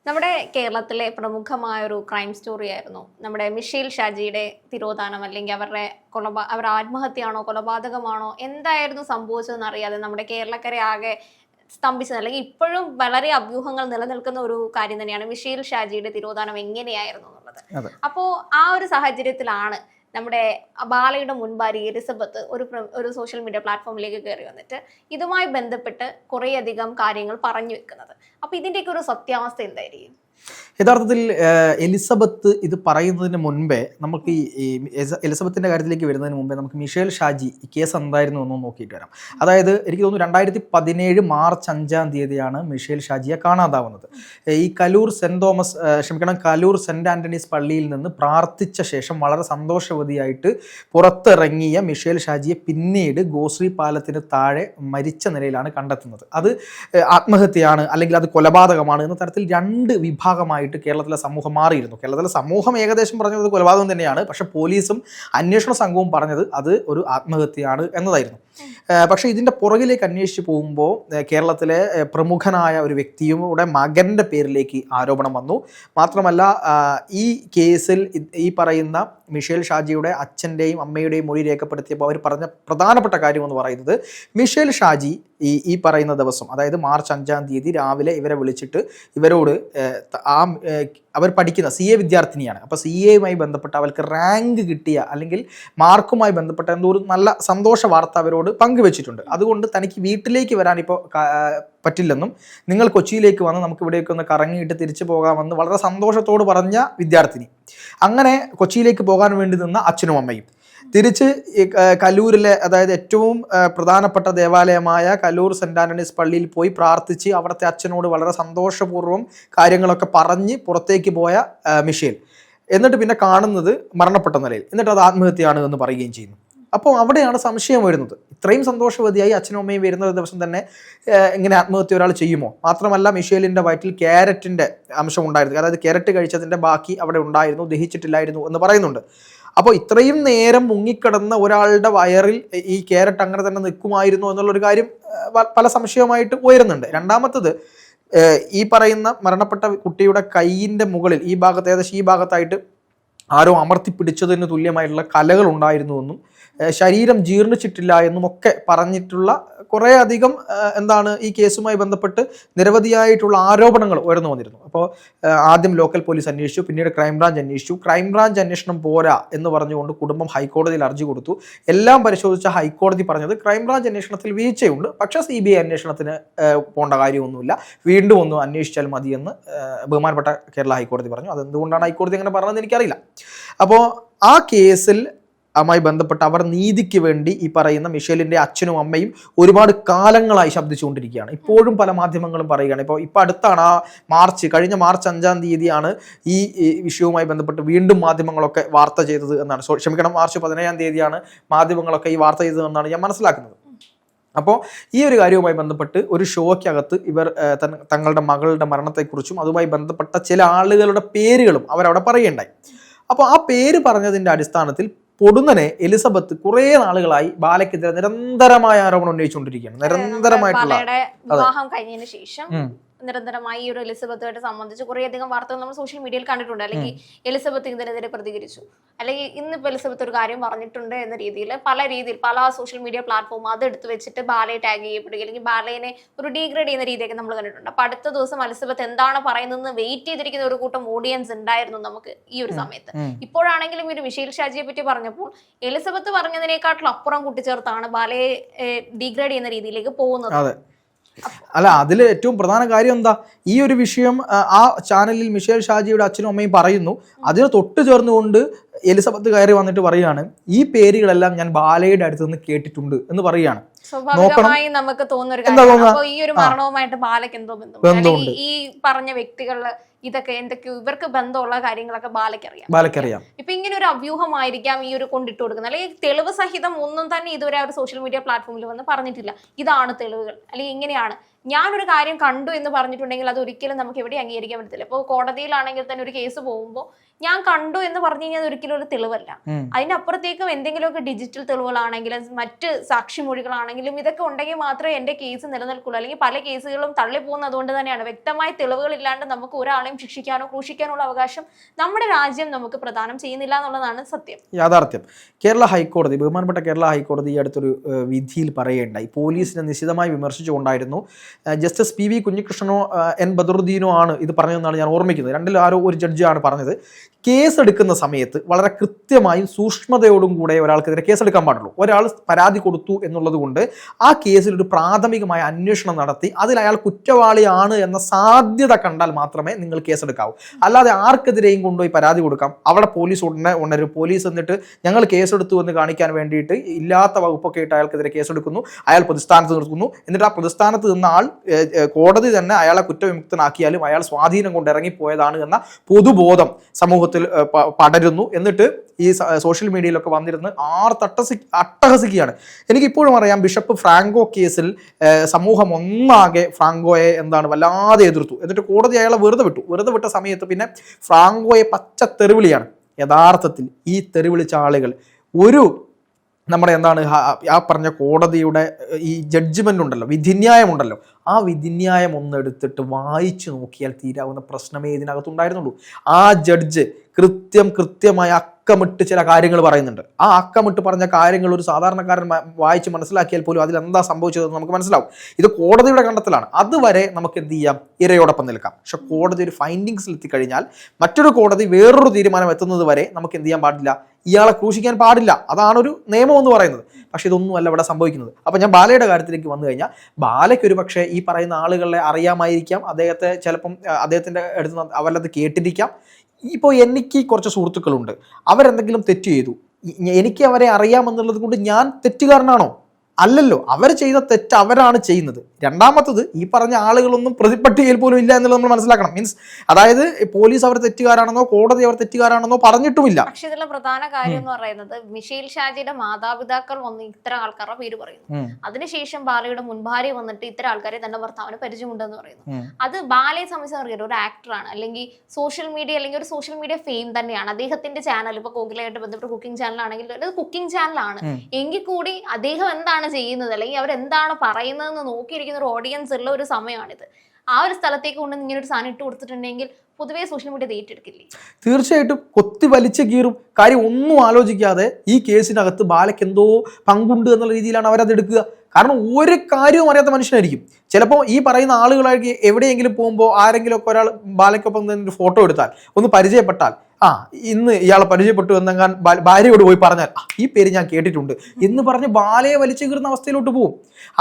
നമ്മുടെ കേരളത്തിലെ പ്രമുഖമായ ഒരു ക്രൈം സ്റ്റോറി ആയിരുന്നു നമ്മുടെ മിഷേൽ ഷാജിയുടെ തിരോധാനം. അല്ലെങ്കിൽ അവർ ആത്മഹത്യയാണോ കൊലപാതകമാണോ എന്തായിരുന്നു സംഭവിച്ചതെന്ന് അറിയാതെ നമ്മുടെ കേരളക്കരെ ആകെ സ്തംഭിച്ചത്. അല്ലെങ്കിൽ ഇപ്പോഴും വളരെ അഭ്യൂഹങ്ങൾ നിലനിൽക്കുന്ന ഒരു കാര്യം തന്നെയാണ് മിഷേൽ ഷാജിയുടെ തിരോധാനം എങ്ങനെയായിരുന്നു എന്നുള്ളത്. അപ്പോൾ ആ ഒരു സാഹചര്യത്തിലാണ് നമ്മുടെ ബാലയുടെ മുൻ ഭാര്യ എലിസബത്ത് ഒരു സോഷ്യൽ മീഡിയ പ്ലാറ്റ്ഫോമിലേക്ക് കയറി വന്നിട്ട് ഇതുമായി ബന്ധപ്പെട്ട് കുറേയധികം കാര്യങ്ങൾ പറഞ്ഞു വെക്കുന്നത്. അപ്പൊ ഇതിന്റെയൊക്കെ ഒരു സത്യാവസ്ഥ എന്തായിരിക്കും? യഥാർത്ഥത്തിൽ എലിസബത്ത് ഇത് പറയുന്നതിന് മുൻപേ നമുക്ക് ഈ എലിസബത്തിൻ്റെ കാര്യത്തിലേക്ക് വരുന്നതിന് മുമ്പേ നമുക്ക് മിഷേൽ ഷാജി ഈ കേസ് എന്തായിരുന്നു എന്ന് നോക്കിയിട്ട് വരാം. അതായത് എനിക്ക് തോന്നുന്നു 2017 മാർച്ച് 5-ാം തീയതിയാണ് മിഷേൽ ഷാജിയെ കാണാതാവുന്നത്. ഈ കലൂർ സെൻറ് ആൻ്റണീസ് പള്ളിയിൽ നിന്ന് പ്രാർത്ഥിച്ച ശേഷം വളരെ സന്തോഷവതിയായിട്ട് പുറത്തിറങ്ങിയ മിഷേൽ ഷാജിയെ പിന്നീട് ഗോശ്രീ പാലത്തിന് താഴെ മരിച്ച നിലയിലാണ് കണ്ടെത്തുന്നത്. അത് ആത്മഹത്യയാണ് അല്ലെങ്കിൽ അത് കൊലപാതകമാണ് എന്ന തരത്തിൽ രണ്ട് വിഭാഗമായിട്ട് കേരളത്തിലെ സമൂഹം മാറിയിരുന്നു. കേരളത്തിലെ സമൂഹം ഏകദേശം പറഞ്ഞത് കൊലപാതകം തന്നെയാണ്, പക്ഷെ പോലീസും അന്വേഷണ സംഘവും പറഞ്ഞത് അത് ഒരു ആത്മഹത്യയാണ് എന്നതായിരുന്നു. പക്ഷേ ഇതിൻ്റെ പുറകിലേക്ക് അന്വേഷിച്ച് പോകുമ്പോൾ കേരളത്തിലെ പ്രമുഖനായ ഒരു വ്യക്തിയുടെ മകൻ്റെ പേരിലേക്ക് ആരോപണം വന്നു. മാത്രമല്ല ഈ കേസിൽ ഈ പറയുന്ന മിഷേൽ ഷാജിയുടെ അച്ഛൻ്റെയും അമ്മയുടെയും മൊഴി രേഖപ്പെടുത്തിയപ്പോൾ അവർ പറഞ്ഞ പ്രധാനപ്പെട്ട കാര്യമെന്ന് പറയുന്നത് മിഷേൽ ഷാജി ഈ പറയുന്ന ദിവസം, അതായത് മാർച്ച് 5-ാം തീയതി രാവിലെ ഇവരെ വിളിച്ചിട്ട് ഇവരോട് അവർ പഠിക്കുന്ന CA വിദ്യാർത്ഥിനിയാണ്. അപ്പോൾ CAയുമായി ബന്ധപ്പെട്ട അവർക്ക് റാങ്ക് കിട്ടിയ അല്ലെങ്കിൽ മാർക്കുമായി ബന്ധപ്പെട്ട എന്തോ ഒരു നല്ല സന്തോഷ വാർത്ത അവരോട് പങ്കുവെച്ചിട്ടുണ്ട്. അതുകൊണ്ട് തനിക്ക് വീട്ടിലേക്ക് വരാൻ ഇപ്പോൾ പറ്റില്ലെന്നും നിങ്ങൾ കൊച്ചിയിലേക്ക് വന്ന് നമുക്ക് ഇവിടേക്ക് ഒന്ന് കറങ്ങിയിട്ട് തിരിച്ചു പോകാമെന്ന് വളരെ സന്തോഷത്തോട് പറഞ്ഞ വിദ്യാർത്ഥിനി. അങ്ങനെ കൊച്ചിയിലേക്ക് പോകാൻ വേണ്ടി നിന്ന അച്ഛനും അമ്മയും തിരിച്ച് കലൂരിലെ, അതായത് ഏറ്റവും പ്രധാനപ്പെട്ട ദേവാലയമായ കലൂർ സെൻറ് ആൻ്റണീസ് പള്ളിയിൽ പോയി പ്രാർത്ഥിച്ച് അവിടുത്തെ അച്ഛനോട് വളരെ സന്തോഷപൂർവ്വം കാര്യങ്ങളൊക്കെ പറഞ്ഞ് പുറത്തേക്ക് പോയ മിഷേൽ എന്നിട്ട് പിന്നെ കാണുന്നത് മരണപ്പെട്ട നിലയിൽ, എന്നിട്ട് അത് ആത്മഹത്യയാണ് എന്ന് പറയുകയും ചെയ്യുന്നു. അപ്പോൾ അവിടെയാണ് സംശയം വരുന്നത്. ഇത്രയും സന്തോഷവതിയായി അച്ഛനും അമ്മയും വരുന്ന ദിവസം തന്നെ ഇങ്ങനെ ആത്മഹത്യ ഒരാൾ ചെയ്യുമോ? മാത്രമല്ല മിഷേലിൻ്റെ വയറ്റിൽ ക്യാരറ്റിൻ്റെ അംശം ഉണ്ടായിരുന്നു, അതായത് ക്യാരറ്റ് കഴിച്ചതിൻ്റെ ബാക്കി അവിടെ ഉണ്ടായിരുന്നു, ദഹിച്ചിട്ടില്ലായിരുന്നു എന്ന് പറയുന്നുണ്ട്. അപ്പോൾ ഇത്രയും നേരം മുങ്ങിക്കിടന്ന ഒരാളുടെ വയറിൽ ഈ ക്യാരറ്റ് അങ്ങനെ തന്നെ നിൽക്കുമായിരുന്നു എന്നുള്ളൊരു കാര്യം പല സംശയവുമായിട്ട് ഉയരുന്നുണ്ട്. രണ്ടാമത്തത്, ഈ പറയുന്ന മരണപ്പെട്ട കുട്ടിയുടെ കൈയിൻ്റെ മുകളിൽ ഈ ഭാഗത്ത്, ഏകദേശം ഈ ഭാഗത്തായിട്ട് ആരോ അമർത്തിപ്പിടിച്ചതിന് തുല്യമായിട്ടുള്ള കലകൾ ഉണ്ടായിരുന്നുവെന്നും ശരീരം ജീർണിച്ചിട്ടില്ല എന്നും ഒക്കെ പറഞ്ഞിട്ടുള്ള കുറേ അധികം ഈ കേസുമായി ബന്ധപ്പെട്ട് നിരവധിയായിട്ടുള്ള ആരോപണങ്ങൾ ഉയർന്നു വന്നിരുന്നു. അപ്പോൾ ആദ്യം ലോക്കൽ പോലീസ് അന്വേഷിച്ചു, പിന്നീട് ക്രൈംബ്രാഞ്ച് അന്വേഷിച്ചു. ക്രൈംബ്രാഞ്ച് അന്വേഷണം പോരാ എന്ന് പറഞ്ഞുകൊണ്ട് കുടുംബം ഹൈക്കോടതിയിൽ അർജി കൊടുത്തു. എല്ലാം പരിശോധിച്ച ഹൈക്കോടതി പറഞ്ഞത് ക്രൈംബ്രാഞ്ച് അന്വേഷണത്തിൽ വീഴ്ചയുണ്ട്, പക്ഷേ CBI അന്വേഷണത്തിന് പോകേണ്ട കാര്യമൊന്നുമില്ല, വീണ്ടും ഒന്ന് അന്വേഷിച്ചാൽ മതിയെന്ന് ബഹുമാനപ്പെട്ട കേരള ഹൈക്കോടതി പറഞ്ഞു. അതെന്തുകൊണ്ടാണ് ഹൈക്കോടതി അങ്ങനെ പറഞ്ഞതെന്ന് എനിക്കറിയില്ല. അപ്പോൾ ആ കേസിൽ മായി ബന്ധപ്പെട്ട് അവർ നീതിക്ക് വേണ്ടി ഈ പറയുന്ന മിഷേലിൻ്റെ അച്ഛനും അമ്മയും ഒരുപാട് കാലങ്ങളായി ശബ്ദിച്ചുകൊണ്ടിരിക്കുകയാണ്. ഇപ്പോഴും പല മാധ്യമങ്ങളും പറയുകയാണ്. ഇപ്പോൾ അടുത്താണ് കഴിഞ്ഞ മാർച്ച് 5-ാം തീയതിയാണ് ഈ വിഷയവുമായി ബന്ധപ്പെട്ട് വീണ്ടും മാധ്യമങ്ങളൊക്കെ വാർത്ത ചെയ്തത് എന്നാണ്. മാർച്ച് 17-ാം തീയതിയാണ് മാധ്യമങ്ങളൊക്കെ ഈ വാർത്ത ചെയ്തതെന്നാണ് ഞാൻ മനസ്സിലാക്കുന്നത്. അപ്പോൾ ഈ ഒരു കാര്യവുമായി ബന്ധപ്പെട്ട് ഒരു ഷോയ്ക്കകത്ത് ഇവർ തങ്ങളുടെ മകളുടെ മരണത്തെക്കുറിച്ചും അതുമായി ബന്ധപ്പെട്ട ചില ആളുകളുടെ പേരുകളും അവരവിടെ പറയുകയുണ്ടായി. അപ്പോൾ ആ പേര് പറഞ്ഞതിൻ്റെ അടിസ്ഥാനത്തിൽ പൊടുന്നനെ എലിസബത്ത് കുറേ നാളുകളായി ബാലയ്ക്കെതിരെ നിരന്തരമായ ആരോപണം ഉന്നയിച്ചുകൊണ്ടിരിക്കുകയാണ്. നിരന്തരമായിട്ടുള്ള വിവാഹം കഴിഞ്ഞതിന് ശേഷം നിരന്തരമായി ഈ ഒരു എലിസബത്തുമായിട്ട് സംബന്ധിച്ച് കുറേയധികം വാർത്തകൾ നമ്മൾ സോഷ്യൽ മീഡിയയിൽ കണ്ടിട്ടുണ്ട്. അല്ലെങ്കിൽ എലിസബത്ത് ഇതിനെതിരെ പ്രതികരിച്ചു, അല്ലെങ്കിൽ ഇന്നിപ്പോൾ എലിസബത്ത് ഒരു കാര്യം പറഞ്ഞിട്ടുണ്ട് എന്ന രീതിയിൽ പല സോഷ്യൽ മീഡിയ പ്ലാറ്റ്ഫോം അത് എടുത്തു വെച്ചിട്ട് ബാലയെ ടാഗ് ചെയ്യപ്പെടുക, അല്ലെങ്കിൽ ബാലയെ ഒരു ഡീഗ്രേഡ് ചെയ്യുന്ന രീതിയൊക്കെ നമ്മൾ കണ്ടിട്ടുണ്ട്. അപ്പൊ അടുത്ത ദിവസം എലിസബത്ത് എന്താണ് പറയുന്നതെന്ന് വെയിറ്റ് ചെയ്തിരിക്കുന്ന ഒരു കൂട്ടം ഓഡിയൻസ് ഉണ്ടായിരുന്നു നമുക്ക് ഈ ഒരു സമയത്ത്. ഇപ്പോഴാണെങ്കിലും ഒരു മിഷേൽ ഷാജിയെ പറ്റി പറഞ്ഞപ്പോൾ എലിസബത്ത് പറഞ്ഞതിനേക്കാട്ടിലും അപ്പുറം കൂട്ടിച്ചേർത്താണ് ബാലയെ ഡീഗ്രേഡ് ചെയ്യുന്ന രീതിയിലേക്ക് പോകുന്നത്. അല്ല, അതിൽ ഏറ്റവും പ്രധാന കാര്യം എന്താ, ഈ ഒരു വിഷയം ആ ചാനലിൽ മിഷേൽ ഷാജിയുടെ അച്ഛനും അമ്മയും പറയുന്നു. അതിന് തൊട്ട് ചേർന്നുകൊണ്ട് എലിസബത്ത് കയറി വന്നിട്ട് പറയുകയാണ്, ഈ പേരുകളെല്ലാം ഞാൻ ബാലയുടെ അടുത്ത് നിന്ന് കേട്ടിട്ടുണ്ട് എന്ന് പറയുകയാണ്. സ്വാഭാവികമായി നമുക്ക് തോന്നുന്ന ഈ ഒരു മരണവുമായിട്ട് ബാലയ്ക്ക് എന്തോ ബന്ധം, ഈ പറഞ്ഞ വ്യക്തികളില് ഇതൊക്കെ എന്തൊക്കെയോ ഇവർക്ക് ബന്ധമുള്ള കാര്യങ്ങളൊക്കെ ബാലയ്ക്കറിയാം. ഇപ്പൊ ഇങ്ങനെ ഒരു അഭ്യൂഹമായിരിക്കാം ഈ ഒരു കൊണ്ടിട്ട് കൊടുക്കുന്നത്. അല്ലെങ്കിൽ തെളിവ് സഹിതം ഒന്നും തന്നെ ഇതുവരെ അവർ സോഷ്യൽ മീഡിയ പ്ലാറ്റ്ഫോമിൽ വന്ന് പറഞ്ഞിട്ടില്ല, ഇതാണ് തെളിവുകൾ അല്ലെങ്കിൽ ഇങ്ങനെയാണ് ഞാനൊരു കാര്യം കണ്ടു എന്ന് പറഞ്ഞിട്ടുണ്ടെങ്കിൽ അത് ഒരിക്കലും നമുക്ക് എവിടെ അംഗീകരിക്കാൻ പറ്റത്തില്ല. ഇപ്പോൾ കോടതിയിലാണെങ്കിൽ തന്നെ ഒരു കേസ് പോകുമ്പോൾ ഞാൻ കണ്ടു എന്ന് പറഞ്ഞു കഴിഞ്ഞാൽ അത് ഒരിക്കലും ഒരു തെളിവല്ല. അതിനപ്പുറത്തേക്കും എന്തെങ്കിലുമൊക്കെ ഡിജിറ്റൽ തെളിവുകളാണെങ്കിലും മറ്റ് സാക്ഷിമൊഴികളാണെങ്കിലും ഇതൊക്കെ ഉണ്ടെങ്കിൽ മാത്രമേ എൻ്റെ കേസ് നിലനിൽക്കുള്ളൂ. അല്ലെങ്കിൽ പല കേസുകളും തള്ളിപ്പോകുന്നത് അതുകൊണ്ട് തന്നെയാണ്. വ്യക്തമായ തെളിവുകൾ ഇല്ലാണ്ട് നമുക്ക് ഒരാളെയും ശിക്ഷിക്കാനോ ക്രൂശിക്കാനോ ഉള്ള അവകാശം നമ്മുടെ രാജ്യം നമുക്ക് പ്രദാനം ചെയ്യുന്നില്ല എന്നുള്ളതാണ് സത്യം, യാഥാർത്ഥ്യം. കേരള ഹൈക്കോടതി, ബഹുമാനപ്പെട്ട കേരള ഹൈക്കോടതി ഈ അടുത്തൊരു വിധിയിൽ പറയുകയുണ്ടായി. പോലീസിനെ നിശിതമായി വിമർശിച്ചുകൊണ്ടായിരുന്നു. ജസ്റ്റിസ് പി വി കുഞ്ഞികൃഷ്ണനോ എൻ ബദറുദ്ദീനോ ആണ് ഇത് പറഞ്ഞതെന്നാണ് ഞാൻ ഓർമ്മിക്കുന്നത്. രണ്ടിൽ ആരോ ഒരു ജഡ്ജിയാണ് പറഞ്ഞത്, കേസ് എടുക്കുന്ന സമയത്ത് വളരെ കൃത്യമായും സൂക്ഷ്മതയോടും കൂടെ ഒരാൾക്കെതിരെ കേസെടുക്കാൻ പാടുള്ളൂ. ഒരാൾ പരാതി കൊടുത്തു എന്നുള്ളത് കൊണ്ട് ആ കേസിൽ ഒരു പ്രാഥമികമായ അന്വേഷണം നടത്തി അതിൽ അയാൾ കുറ്റവാളിയാണ് എന്ന സാധ്യത കണ്ടാൽ മാത്രമേ നിങ്ങൾ കേസെടുക്കാവൂ. അല്ലാതെ ആർക്കെതിരെയും കൊണ്ടുപോയി പരാതി കൊടുക്കാം. അവിടെ പോലീസ് ഉണരും. പോലീസ് എന്നിട്ട് ഞങ്ങൾ കേസെടുത്തു എന്ന് കാണിക്കാൻ വേണ്ടിയിട്ട് ഇല്ലാത്ത വകുപ്പൊക്കെ ഇട്ട് അയാൾക്കെതിരെ കേസെടുക്കുന്നു. അയാൾ പ്രതിസ്ഥാനത്ത് നിർത്തുന്നു. എന്നിട്ട് ആ പ്രതിസ്ഥാനത്ത് നിന്ന ആൾ കോടതി തന്നെ അയാളെ കുറ്റവിമുക്തനാക്കിയാലും അയാൾ സ്വാധീനം കൊണ്ട് ഇറങ്ങിപ്പോയതാണ് എന്ന പൊതുബോധം സമൂഹത്തിൽ പടരുന്നു. എന്നിട്ട് ഈ സോഷ്യൽ മീഡിയയിലൊക്കെ വന്നിരുന്ന് അട്ടഹസിക്കുകയാണ്. എനിക്കിപ്പോഴും അറിയാം, ബിഷപ്പ് ഫ്രാങ്കോ കേസിൽ സമൂഹം ഒന്നാകെ ഫ്രാങ്കോയെ വല്ലാതെ എതിർത്തു. എന്നിട്ട് കോടതി അയാളെ വെറുതെ വിട്ട സമയത്ത് പിന്നെ ഫ്രാങ്കോയെ പച്ച തെറിവിളിയാണ്. യഥാർത്ഥത്തിൽ ഈ തെറിവിളിച്ച ആളുകൾ ഒരു നമ്മുടെ ആ പറഞ്ഞ കോടതിയുടെ ഈ ജഡ്ജ്മെന്റ് ഉണ്ടല്ലോ, വിധിന്യായം ഉണ്ടല്ലോ, ആ വിധിന്യായം ഒന്ന് എടുത്തിട്ട് വായിച്ചു നോക്കിയാൽ തീരാവുന്ന പ്രശ്നമേ ഇതിനകത്തുണ്ടായിരുന്നുള്ളൂ. ആ ജഡ്ജ് കൃത്യമായി അക്കമിട്ട് ചില കാര്യങ്ങൾ പറയുന്നുണ്ട്. ആ അക്കമിട്ട് പറഞ്ഞ കാര്യങ്ങൾ ഒരു സാധാരണക്കാരൻ വായിച്ച് മനസ്സിലാക്കിയാൽ പോലും അതിലെന്താ സംഭവിച്ചതെന്ന് നമുക്ക് മനസ്സിലാവും. ഇത് കോടതിയുടെ കണ്ടെത്തലാണ്. അതുവരെ നമുക്ക് എന്ത് ചെയ്യാം, ഇരയോടൊപ്പം നിൽക്കാം. പക്ഷെ കോടതി ഒരു ഫൈൻഡിങ്സിൽ എത്തിക്കഴിഞ്ഞാൽ മറ്റൊരു കോടതി വേറൊരു തീരുമാനം എത്തുന്നത് വരെ നമുക്ക് എന്ത് ചെയ്യാൻ പാടില്ല, ഇയാളെ ക്രൂശിക്കാൻ പാടില്ല. അതാണ് ഒരു നിയമം എന്ന് പറയുന്നത്. പക്ഷെ ഇതൊന്നും അല്ല ഇവിടെ സംഭവിക്കുന്നത്. അപ്പം ഞാൻ ബാലയുടെ കാര്യത്തിലേക്ക് വന്നു കഴിഞ്ഞാൽ, ബാലയ്ക്ക് ഒരു പക്ഷേ ഈ പറയുന്ന ആളുകളെ അറിയാമായിരിക്കാം, അദ്ദേഹത്തെ ചിലപ്പം അദ്ദേഹത്തിൻ്റെ അടുത്ത് അവരത് കേട്ടിരിക്കാം. ഇപ്പോൾ എനിക്ക് കുറച്ച് സുഹൃത്തുക്കളുണ്ട്, അവരെന്തെങ്കിലും തെറ്റ് ചെയ്തു, എനിക്ക് അവരെ അറിയാമെന്നുള്ളത് കൊണ്ട് ഞാൻ തെറ്റുകാരനാണോ? അല്ലല്ലോ. അവർ ചെയ്ത തെറ്റ് അവരാണ് ചെയ്യുന്നത്. രണ്ടാമത്തത്, ഈ പറഞ്ഞ ആളുകളൊന്നും പ്രതിപട്ടികയിൽ പോലും ഇല്ല എന്നുള്ളത് നമ്മൾ മനസ്സിലാക്കണം. മീൻസ് അതായത് പോലീസ് അവർ തെറ്റുകാരാണെന്നോ കോടതി അവർ തെറ്റുകാരാണെന്നോ പറഞ്ഞിട്ടുമില്ല. പക്ഷെ ഇതിലെ പ്രധാന കാര്യം എന്ന് പറയുന്നത്, മിഷേൽ ഷാജിയുടെ മാതാപിതാക്കൾ വന്ന് ഇത്തരം ആൾക്കാരുടെ പേര് പറയുന്നു. അതിനുശേഷം ബാലയുടെ മുൻഭാര്യ വന്നിട്ട് ഇത്തരം ആൾക്കാരെ തന്റെ ഭർത്താവിന് പരിചയമുണ്ടെന്ന് പറയുന്നു. അത് ബാലയെ സംബന്ധിച്ച് അറിയാം, ഒരു ആക്ടറാണ്, അല്ലെങ്കിൽ സോഷ്യൽ മീഡിയ ഫെയിം തന്നെയാണ്. അദ്ദേഹത്തിന്റെ ചാനൽ ഇപ്പൊ കോകിലയായിട്ട് ബന്ധപ്പെട്ട കുക്കിംഗ് ചാനലാണെങ്കിൽ അത് കുക്കിംഗ് ചാനലാണ് എങ്കിൽ കൂടി അദ്ദേഹം എന്താണ് ചെയ്യുന്നത് അല്ലെങ്കിൽ അവരെന്താണ് പറയുന്നതെന്ന് നോക്കിയിരിക്കുന്ന ഒരു ഓഡിയൻസ് ഉള്ള ഒരു സമയമാണിത്. ആ ഒരു സ്ഥലത്തേക്ക് കൊണ്ട് ഇങ്ങനെ ഒരു സാധനം ഇട്ട് കൊടുത്തിട്ടുണ്ടെങ്കിൽ പൊതുവേ സോഷ്യൽ മീഡിയ ഏറ്റെടുക്കില്ലേ? തീർച്ചയായിട്ടും കൊത്തി വലിച്ചു കീറും. കാര്യം ഒന്നും ആലോചിക്കാതെ ഈ കേസിനകത്ത് ബാലയ്ക്ക് എന്തോ പങ്കുണ്ട് എന്നുള്ള രീതിയിലാണ് അവരത് എടുക്കുക. കാരണം ഒരു കാര്യവും അറിയാത്ത മനുഷ്യനായിരിക്കും. ചിലപ്പോൾ ഈ പറയുന്ന ആളുകളായിരിക്കും എവിടെയെങ്കിലും പോകുമ്പോൾ ആരെങ്കിലും ഒക്കെ ഒരാൾ ബാലയ്ക്കൊപ്പം ഒരു ഫോട്ടോ എടുത്താൽ, ഒന്ന് പരിചയപ്പെട്ടാൽ, ഇന്ന് ഇയാളെ പരിചയപ്പെട്ടു എന്നെങ്ങാൻ ഭാര്യയോട് പോയി പറഞ്ഞാൽ ഈ പേര് ഞാൻ കേട്ടിട്ടുണ്ട് എന്ന് പറഞ്ഞ് ബാലയെ വലിച്ചു കീറുന്ന അവസ്ഥയിലോട്ട് പോകും.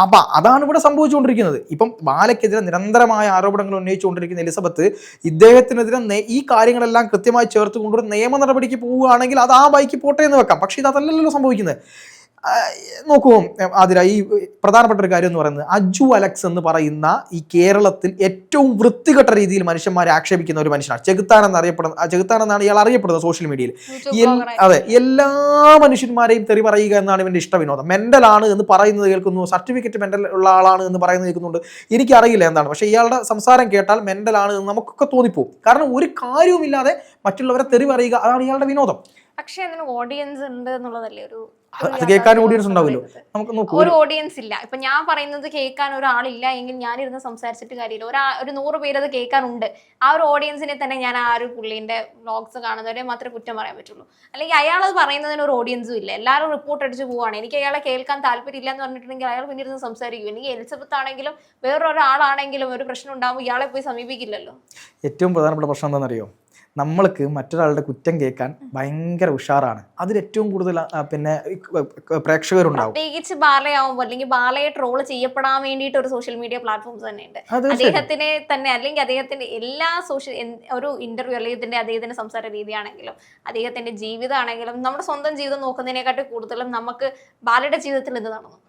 അപ്പം അതാണ് ഇവിടെ സംഭവിച്ചുകൊണ്ടിരിക്കുന്നത്. ഇപ്പം ബാലയ്ക്കെതിരെ നിരന്തരമായ ആരോപണങ്ങൾ ഉന്നയിച്ചുകൊണ്ടിരിക്കുന്ന എലിസബത്ത് ഇദ്ദേഹത്തിനെതിരെ ഈ കാര്യങ്ങളെല്ലാം കൃത്യമായി ചേർത്ത് കൊണ്ടൊരു നിയമ നടപടിക്ക് പോവുകയാണെങ്കിൽ അത് ആ ബൈക്ക് പോട്ടെ എന്ന് വെക്കാം. പക്ഷെ ഇത് അതല്ലല്ലോ സംഭവിക്കുന്നത്. നോക്കൂ ആതിര, ഈ പ്രധാനപ്പെട്ട ഒരു കാര്യം എന്ന് പറയുന്നത്, അജു അലക്സ് എന്ന് പറയുന്ന ഈ കേരളത്തിൽ ഏറ്റവും വൃത്തികെട്ട രീതിയിൽ മനുഷ്യന്മാരെ ആക്ഷേപിക്കുന്ന ഒരു മനുഷ്യനാണ്. ചെകുത്താൻ എന്നാണ് ഇയാൾ അറിയപ്പെടുന്നത് സോഷ്യൽ മീഡിയയിൽ. അതെ, എല്ലാ മനുഷ്യന്മാരെയും തെറി പറയുക എന്നാണ് ഇവന്റെ ഇഷ്ടവിനോദം. മെന്റലാണ് എന്ന് പറയുന്നത് കേൾക്കുന്നു, സർട്ടിഫിക്കറ്റ് മെന്റൽ ഉള്ള ആളാണ് എന്ന് പറയുന്നത് കേൾക്കുന്നുണ്ട്. എനിക്കറിയില്ല എന്താണ്, പക്ഷെ ഇയാളുടെ സംസാരം കേട്ടാൽ മെന്റലാണ് എന്ന് നമുക്കൊക്കെ തോന്നിപ്പോകും. കാരണം ഒരു കാര്യവുമില്ലാതെ മറ്റുള്ളവരെ തെറി പറയുക, അതാണ് ഇയാളുടെ വിനോദം. പക്ഷെ അതിന് ഓഡിയൻസ് ഉണ്ട് എന്നുള്ളതല്ലേ അത് കേൾക്കാൻ ഓഡിയൻസ് ഉണ്ടാവില്ലോ. നമുക്ക് നോക്കൂ, ഒരു ഓഡിയൻസ് ഇല്ല. ഇപ്പൊ ഞാൻ പറയുന്നത് കേൾക്കാൻ ഒരാളില്ല എങ്കിൽ ഞാനിരുന്ന് സംസാരിച്ചിട്ട് കാര്യമില്ല. ഒരു 100 പേര് അത് കേൾക്കാനുണ്ട്. ആ ഒരു ഓഡിയൻസിനെ തന്നെ ഞാൻ ആ ഒരു പുള്ളീന്റെ വ്ലോഗ്സ് കാണുന്നവരെ മാത്രമേ കുറ്റം പറയാൻ പറ്റുള്ളൂ. അല്ലെങ്കിൽ അയാൾ അത് പറയുന്നതിന് ഒരു ഓഡിയൻസും ഇല്ല. എല്ലാവരും റിപ്പോർട്ട് അടിച്ച് പോവാണ്. എനിക്ക് അയാളെ കേൾക്കാൻ താല്പര്യമില്ല എന്ന് പറഞ്ഞിട്ടുണ്ടെങ്കിൽ അയാൾ പിന്നീട് സംസാരിക്കും. എനിക്ക് എലിസബത്ത് ആണെങ്കിലും വേറൊരാളാണെങ്കിലും ഒരു പ്രശ്നം ഉണ്ടാകുമ്പോൾ ഇയാളെ പോയി സമീപിക്കില്ലല്ലോ. ഏറ്റവും പ്രധാനപ്പെട്ട പ്രശ്നം എന്താണെന്നറിയോ? നമ്മൾക്ക് മറ്റൊരാളുടെ കുറ്റം കേൾക്കാൻ ഭയങ്കര ഉഷാറാണ്. അതിലേറ്റവും കൂടുതൽ പിന്നെ പ്രേക്ഷകരുണ്ടാവും. പ്രത്യേകിച്ച് ബാലയാവുമ്പോൾ, അല്ലെങ്കിൽ ബാലയെ ട്രോൾ ചെയ്യപ്പെടാൻ വേണ്ടിയിട്ട് ഒരു സോഷ്യൽ മീഡിയ പ്ലാറ്റ്ഫോംസ് തന്നെ ഉണ്ട്. അദ്ദേഹത്തിനെ തന്നെ, അല്ലെങ്കിൽ അദ്ദേഹത്തിന്റെ എല്ലാ ഒരു ഇന്റർവ്യൂ, അല്ലെങ്കിൽ അദ്ദേഹത്തിന്റെ സംസാര രീതിയാണെങ്കിലും അദ്ദേഹത്തിന്റെ ജീവിതമാണെങ്കിലും നമ്മുടെ സ്വന്തം ജീവിതം നോക്കുന്നതിനെക്കാട്ടി കൂടുതലും നമുക്ക് ബാലയുടെ ജീവിതത്തിൽ എന്ത് നടന്നു,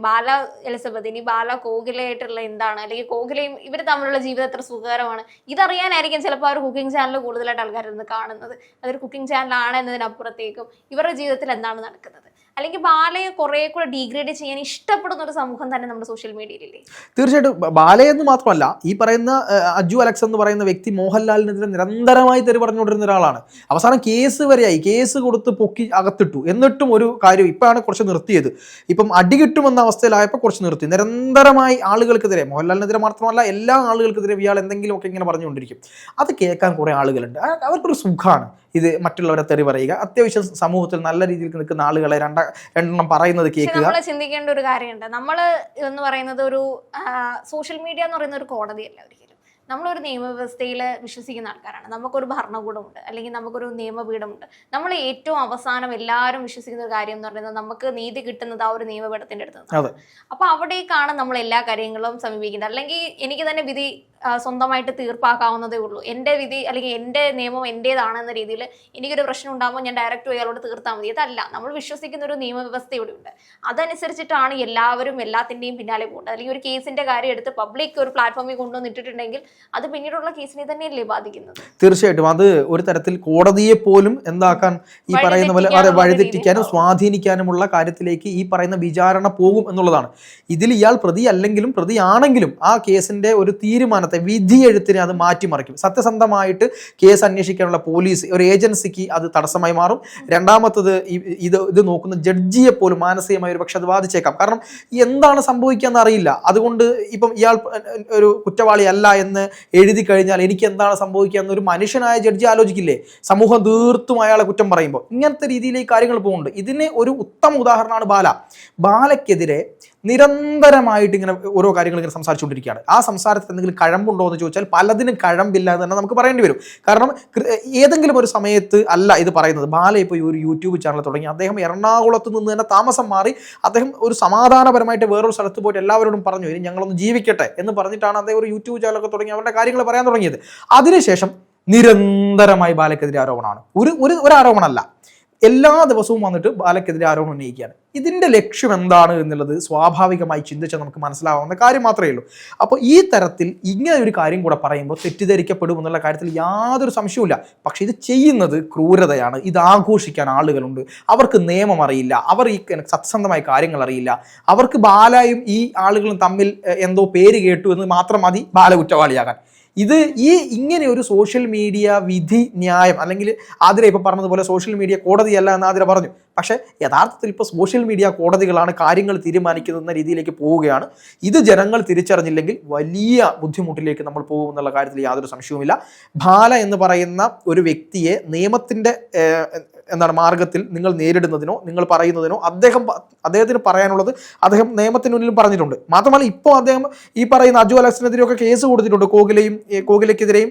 ബാല എലിസബത്ത്, ഇനി ബാല കോകിലയായിട്ടുള്ള എന്താണ്, അല്ലെങ്കിൽ കോകിലയും ഇവർ തമ്മിലുള്ള ജീവിതം എത്ര സുഖകരമാണ്, ഇതറിയാനായിരിക്കും ചിലപ്പോൾ ആ ഒരു കുക്കിംഗ് ചാനൽ കൂടുതലായിട്ട് ആൾക്കാർ ഇന്ന് കാണുന്നത്. അതൊരു കുക്കിംഗ് ചാനലാണ് എന്നതിനപ്പുറത്തേക്കും ഇവരുടെ ജീവിതത്തിൽ എന്താണ് നടക്കുന്നത്. അല്ലെങ്കിൽ ബാലയെ കുറെ കൂടെ ഡീഗ്രേഡ് ചെയ്യാൻ ഇഷ്ടപ്പെടുന്ന ഒരു സമൂഹം തന്നെ നമ്മുടെ സോഷ്യൽ മീഡിയയിലില്ലേ? തീർച്ചയായിട്ടും ബാലയെന്ന് മാത്രമല്ല, ഈ പറയുന്ന അജു അലക്സ് എന്ന് പറയുന്ന വ്യക്തി മോഹൻലാലിനെതിരെ നിരന്തരമായി തെറി പറഞ്ഞുകൊണ്ടിരുന്ന ഒരാളാണ്. അവസാനം കേസ് വരെയായി, കേസ് കൊടുത്ത് പൊക്കി അകത്തിട്ടു. എന്നിട്ടും ഒരു കാര്യം ഇപ്പോഴാണ് കുറച്ച് നിർത്തിയത്. ഇപ്പം അടി കിട്ടുമെന്ന അവസ്ഥയിലായപ്പോൾ കുറച്ച് നിർത്തി. നിരന്തരമായി ആളുകൾക്കെതിരെ, മോഹൻലാലിനെതിരെ മാത്രമല്ല എല്ലാ ആളുകൾക്കെതിരെ ഇയാൾ എന്തെങ്കിലുമൊക്കെ ഇങ്ങനെ പറഞ്ഞുകൊണ്ടിരിക്കും. അത് കേൾക്കാൻ കുറേ ആളുകളുണ്ട്. അവർക്കൊരു സുഖമാണ് ഇത് മറ്റുള്ളവരെ തെറി പറയുക. അത്യാവശ്യം സമൂഹത്തിൽ നല്ല രീതിയിൽ നിൽക്കുന്ന ആളുകളെ രണ്ടെണ്ണം പറയുന്നത് കേൾക്കുക. നമ്മൾ ചിന്തിക്കേണ്ട ഒരു കാര്യമുണ്ട്. നമ്മൾ എന്ന് പറയുന്നത് ഒരു സോഷ്യൽ മീഡിയ എന്ന് പറയുന്ന ഒരു കോടതിയല്ല ഒരിക്കലും. നമ്മളൊരു നിയമവ്യവസ്ഥയിൽ വിശ്വസിക്കുന്ന ആൾക്കാരാണ്. നമുക്കൊരു ഭരണകൂടമുണ്ട്, അല്ലെങ്കിൽ നമുക്കൊരു നിയമപീഠമുണ്ട്. നമ്മൾ ഏറ്റവും അവസാനം എല്ലാവരും വിശ്വസിക്കുന്ന ഒരു കാര്യം എന്ന് പറയുന്നത് നമുക്ക് നീതി കിട്ടുന്നത് ആ ഒരു നിയമപീഠത്തിന്റെ അടുത്ത് നിന്നാണ്. അപ്പൊ അവിടേക്കാണ് നമ്മൾ എല്ലാ കാര്യങ്ങളും സമീപിക്കുന്നത്. അല്ലെങ്കിൽ എനിക്ക് തന്നെ വിധി സ്വന്തമായിട്ട് തീർപ്പാക്കാവുന്നതേ ഉള്ളൂ. എൻ്റെ വിധി അല്ലെങ്കിൽ എൻ്റെ നിയമം എൻ്റേതാണെന്ന രീതിയിൽ എനിക്കൊരു പ്രശ്നം ഉണ്ടാകുമ്പോൾ ഞാൻ ഡയറക്റ്റ് അയാളോട് തീർത്താൽ മതി. അതല്ല, നമ്മൾ വിശ്വസിക്കുന്ന ഒരു നിയമവ്യവസ്ഥ ഇവിടെ ഉണ്ട്. അതനുസരിച്ചിട്ടാണ് എല്ലാവരും എല്ലാത്തിൻ്റെയും പിന്നാലെ പോകുന്നത്. അല്ലെങ്കിൽ ഒരു കേസിന്റെ കാര്യം എടുത്ത് പബ്ലിക് ഒരു പ്ലാറ്റ്ഫോമിൽ കൊണ്ടുവന്നിട്ടിട്ടുണ്ടെങ്കിൽ അത് പിന്നീടുള്ള കേസിനെ തന്നെയല്ലേ ബാധിക്കുന്നത്? തീർച്ചയായിട്ടും അത് ഒരു തരത്തിൽ കോടതിയെ പോലും എന്താക്കാൻ, ഈ പറയുന്ന പോലെ വഴിതെറ്റിക്കാനും സ്വാധീനിക്കാനുമുള്ള കാര്യത്തിലേക്ക് ഈ പറയുന്ന വിചാരണ പോകും എന്നുള്ളതാണ്. ഇതിൽ ഇയാൾ പ്രതി അല്ലെങ്കിലും പ്രതിയാണെങ്കിലും ആ കേസിന്റെ ഒരു തീരുമാനത്തെ, വിധി എഴുത്തിനെ അത് മാറ്റിമറിക്കും. സത്യസന്ധമായിട്ട് കേസ് അന്വേഷിക്കാനുള്ള പോലീസ് ഒരു ഏജൻസിക്ക് അത് തടസ്സമായി മാറും. രണ്ടാമത്തത് ഇത് നോക്കുന്ന ജഡ്ജിയെ പോലും മാനസികമായി ഒരു പക്ഷെ അത് ബാധിച്ചേക്കാം. കാരണം എന്താണ് സംഭവിക്കാന്ന് അറിയില്ല. അതുകൊണ്ട് ഇപ്പം ഇയാൾ ഒരു കുറ്റവാളി അല്ല എന്ന് എഴുതി കഴിഞ്ഞാൽ എനിക്ക് എന്താണ് സംഭവിക്കുക എന്നൊരു മനുഷ്യനായ ജഡ്ജി ആലോചിക്കില്ലേ? സമൂഹം തീർത്തും അയാളെ കുറ്റം പറയുമ്പോൾ ഇങ്ങനത്തെ രീതിയിലേക്ക് കാര്യങ്ങൾ പോകുന്നുണ്ട്. ഇതിന് ഒരു ഉത്തമ ഉദാഹരണമാണ് ബാലയ്ക്കെതിരെ നിരന്തരമായിട്ട് ഇങ്ങനെ ഓരോ കാര്യങ്ങൾ ഇങ്ങനെ സംസാരിച്ചുകൊണ്ടിരിക്കുകയാണ്. ആ സംസാരത്തിൽ എന്തെങ്കിലും കഴമ്പുണ്ടോ എന്ന് ചോദിച്ചാൽ പലതിനും കഴമ്പില്ല എന്ന് തന്നെ നമുക്ക് പറയേണ്ടി വരും. കാരണം ഏതെങ്കിലും ഒരു സമയത്ത് അല്ല ഇത് പറയുന്നത്. ബാല ഇപ്പോൾ ഒരു യൂട്യൂബ് ചാനൽ തുടങ്ങി. അദ്ദേഹം എറണാകുളത്ത് നിന്ന് തന്നെ താമസം മാറി അദ്ദേഹം ഒരു സമാധാനപരമായിട്ട് വേറൊരു സ്ഥലത്ത് പോയിട്ട് എല്ലാവരോടും പറഞ്ഞു ഇനി ഞങ്ങളൊന്ന് ജീവിക്കട്ടെ എന്ന് പറഞ്ഞിട്ടാണ് അദ്ദേഹം ഒരു യൂട്യൂബ് ചാനലൊക്കെ തുടങ്ങി അവരുടെ കാര്യങ്ങൾ പറയാൻ തുടങ്ങിയത്. അതിനുശേഷം നിരന്തരമായി ബാലയ്ക്കെതിരെ ആരോപണമാണ്. ഒരു ആരോപണമല്ല, എല്ലാ ദിവസവും വന്നിട്ട് ബാലയ്ക്കെതിരെ ആരോപണം ഉന്നയിക്കുകയാണ്. ഇതിൻ്റെ ലക്ഷ്യം എന്താണ് എന്നുള്ളത് സ്വാഭാവികമായി ചിന്തിച്ചാൽ നമുക്ക് മനസ്സിലാവുന്ന കാര്യം മാത്രമേ ഉള്ളൂ. അപ്പോൾ ഈ തരത്തിൽ ഇങ്ങനെ ഒരു കാര്യം കൂടെ പറയുമ്പോൾ തെറ്റിദ്ധരിക്കപ്പെടും എന്നുള്ള കാര്യത്തിൽ യാതൊരു സംശയവുമില്ല. പക്ഷേ ഇത് ചെയ്യുന്നത് ക്രൂരതയാണ്. ഇത് ആഘോഷിക്കാൻ ആളുകളുണ്ട്. അവർക്ക് നിയമം അറിയില്ല, അവർ ഈ സത്യസന്ധമായ കാര്യങ്ങൾ അറിയില്ല. അവർക്ക് ബാലയും ഈ ആളുകളും തമ്മിൽ എന്തോ പേര് കേട്ടു എന്ന് മാത്രം മതി ബാല കുറ്റവാളിയാകാൻ. ഇങ്ങനെ ഒരു സോഷ്യൽ മീഡിയ വിധി ന്യായം, അല്ലെങ്കിൽ ആതിര ഇപ്പം പറഞ്ഞതുപോലെ സോഷ്യൽ മീഡിയ കോടതിയല്ല എന്ന് ആതിര പറഞ്ഞു. പക്ഷേ യഥാർത്ഥത്തിൽ ഇപ്പോൾ സോഷ്യൽ മീഡിയ കോടതികളാണ് കാര്യങ്ങൾ തീരുമാനിക്കുന്ന രീതിയിലേക്ക് പോവുകയാണ്. ഇത് ജനങ്ങൾ തിരിച്ചറിഞ്ഞില്ലെങ്കിൽ വലിയ ബുദ്ധിമുട്ടിലേക്ക് നമ്മൾ പോകും എന്നുള്ള കാര്യത്തിൽ യാതൊരു സംശയവുമില്ല. ബാല എന്ന് പറയുന്ന ഒരു വ്യക്തിയെ നിയമത്തിൻ്റെ മാർഗത്തിൽ നിങ്ങൾ നേരിടുന്നതിനോ നിങ്ങൾ പറയുന്നതിനോ അദ്ദേഹത്തിന് പറയാനുള്ളത് അദ്ദേഹം നിയമത്തിന് മുന്നിലും പറഞ്ഞിട്ടുണ്ട്. മാത്രമല്ല ഇപ്പോൾ അദ്ദേഹം ഈ പറയുന്ന അജു അലക്സിനെതിരെയൊക്കെ കേസ് കൊടുത്തിട്ടുണ്ട്. കോകിലയ്ക്കെതിരെയും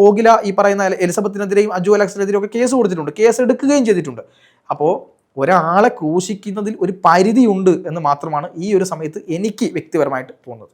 കോകില ഈ പറയുന്ന എലിസബത്തിനെതിരെയും അജു അലക്സിനെതിരെയൊക്കെ കേസ് കൊടുത്തിട്ടുണ്ട്. കേസ് എടുക്കുകയും ചെയ്തിട്ടുണ്ട്. അപ്പോൾ ഒരാളെ ക്രൂശിക്കുന്നതിൽ ഒരു പരിധിയുണ്ട് എന്ന് മാത്രമാണ് ഈ ഒരു സമയത്ത് എനിക്ക് വ്യക്തിപരമായിട്ട് തോന്നുന്നത്.